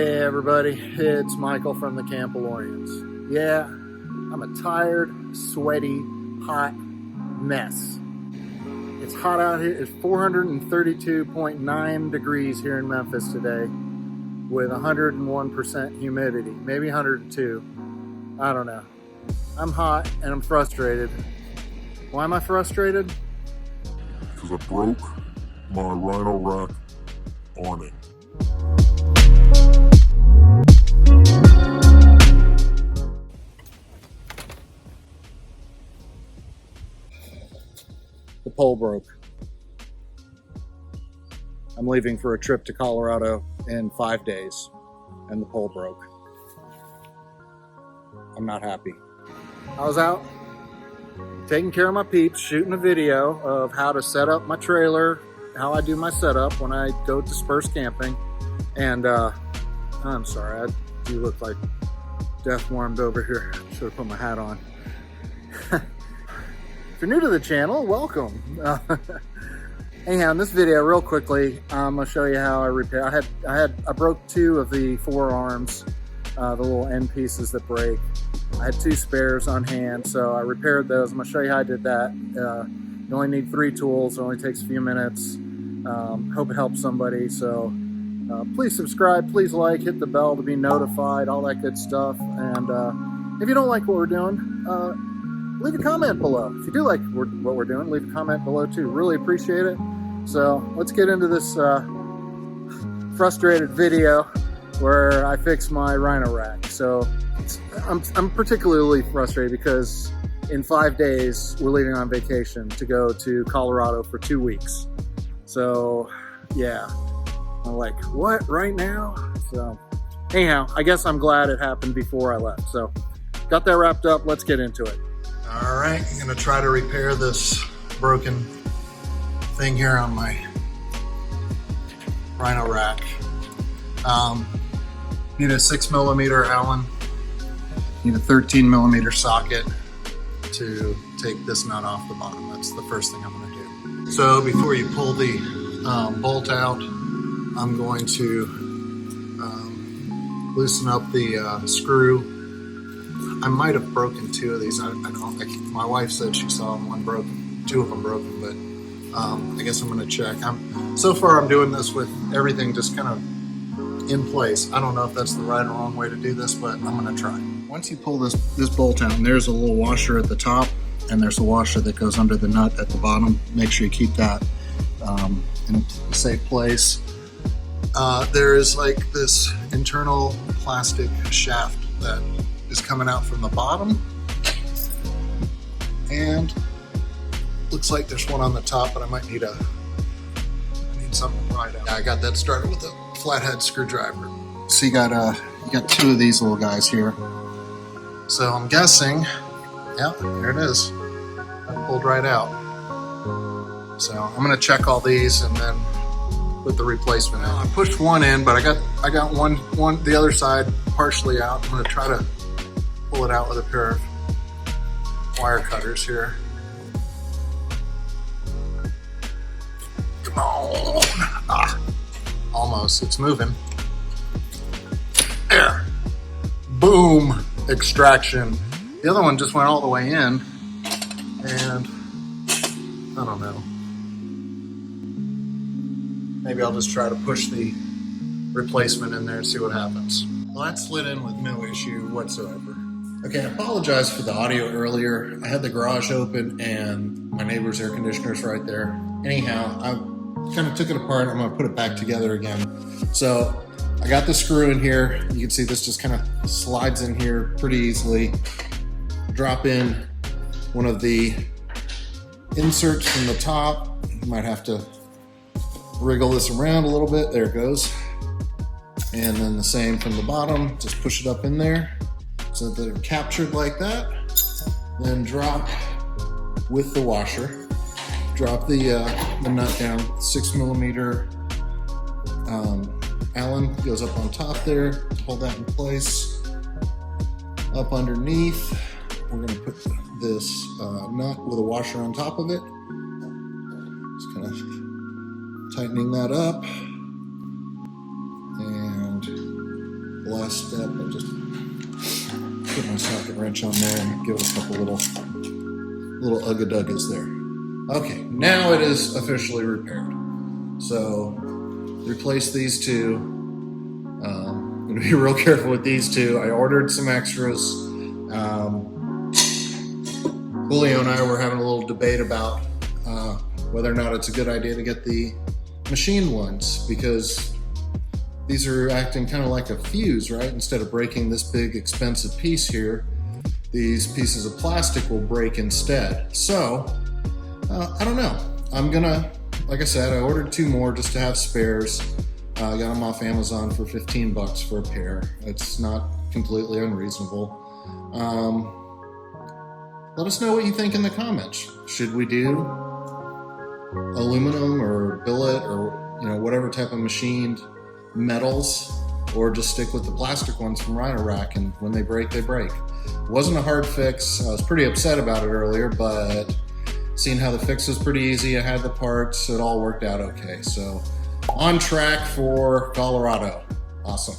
Hey everybody, it's Michael from the Campalorians. Yeah, I'm a tired, sweaty, hot mess. It's hot out here. It's 432.9 degrees here in Memphis today with 101% humidity, maybe 102. I don't know. I'm hot and I'm frustrated. Why am I frustrated? Because I broke my Rhino Rack Awning. The pole broke. I'm leaving for a trip to Colorado in 5 days, and the pole broke. I'm not happy. I was out taking care of my peeps, shooting a video of how to set up my trailer, how I do my setup when I go dispersed camping. And I'm sorry, I do look like death warmed over here. Should have put my hat on. If you're new to the channel, welcome. Anyhow, in this video, real quickly, I'm gonna show you how I repair. I broke 2 of the forearms, the little end pieces that break. I had 2 spares on hand, so I repaired those. I'm gonna show you how I did that. You only need 3 tools. It only takes a few minutes. Hope it helps somebody. So please subscribe, please like, hit the bell to be notified, all that good stuff. And if you don't like what we're doing, leave a comment below. If you do like what we're doing, leave a comment below too. Really appreciate it. So let's get into this frustrated video where I fix my Rhino Rack. So I'm particularly frustrated because in 5 days we're leaving on vacation to go to Colorado for 2 weeks. So yeah, I'm like, what, right now? So anyhow, I guess I'm glad it happened before I left. So got that wrapped up. Let's get into it. All right, I'm gonna try to repair this broken thing here on my Rhino Rack. Need a 6mm Allen, need a 13mm socket to take this nut off the bottom. That's the first thing I'm gonna do. So before you pull the bolt out, I'm going to loosen up the screw. I might have broken 2 of these. I don't. My wife said she saw one broken, 2 of them broken, but I guess I'm going to check. So far I'm doing this with everything just kind of in place. I don't know if that's the right or wrong way to do this, but I'm going to try. Once you pull this bolt out, and there's a little washer at the top, and there's a washer that goes under the nut at the bottom. Make sure you keep that in a safe place. There is like this internal plastic shaft that is coming out from the bottom, and looks like there's one on the top, but I need something right out. Yeah, I got that started with a flathead screwdriver. So you got 2 of these little guys here. So I'm guessing, yeah, there it is. That pulled right out. So I'm gonna check all these and then put the replacement in. I pushed one in, but I got one the other side partially out. I'm gonna try to pull it out with a pair of wire cutters here. Come on. Almost. It's moving. There. Boom. Extraction. The other one just went all the way in, and I don't know. Maybe I'll just try to push the replacement in there and see what happens. Well, that slid in with no issue whatsoever. Okay, I apologize for the audio earlier. I had the garage open and my neighbor's air conditioner's right there. Anyhow, I kind of took it apart. I'm gonna put it back together again. So I got the screw in here. You can see this just kind of slides in here pretty easily. Drop in one of the inserts from the top. You might have to wriggle this around a little bit. There it goes. And then the same from the bottom. Just push it up in there so that they're captured like that. Then drop with the washer. Drop the nut down. 6mm Allen goes up on top there. Hold that in place. Up underneath, we're going to put this nut with a washer on top of it. Just kind of tightening that up. And the last step, I just put my socket wrench on there and give it a couple little ugga-duggas there. Okay, now it is officially repaired. So replace these two. I'm gonna be real careful with these two. I ordered some extras. Julio and I were having a little debate about whether or not it's a good idea to get the machine ones, because these are acting kind of like a fuse, right? Instead of breaking this big expensive piece here, these pieces of plastic will break instead. So I don't know. I'm gonna, like I said, I ordered 2 more just to have spares. I got them off Amazon for 15 bucks for a pair. It's not completely unreasonable. Let us know what you think in the comments. Should we do aluminum or billet or whatever type of machined metals, or just stick with the plastic ones from Rhino Rack, and when they break, they break? It wasn't a hard fix. I was pretty upset about it earlier, but seeing how the fix was pretty easy, I had the parts, it all worked out okay. So on track for Colorado. Awesome.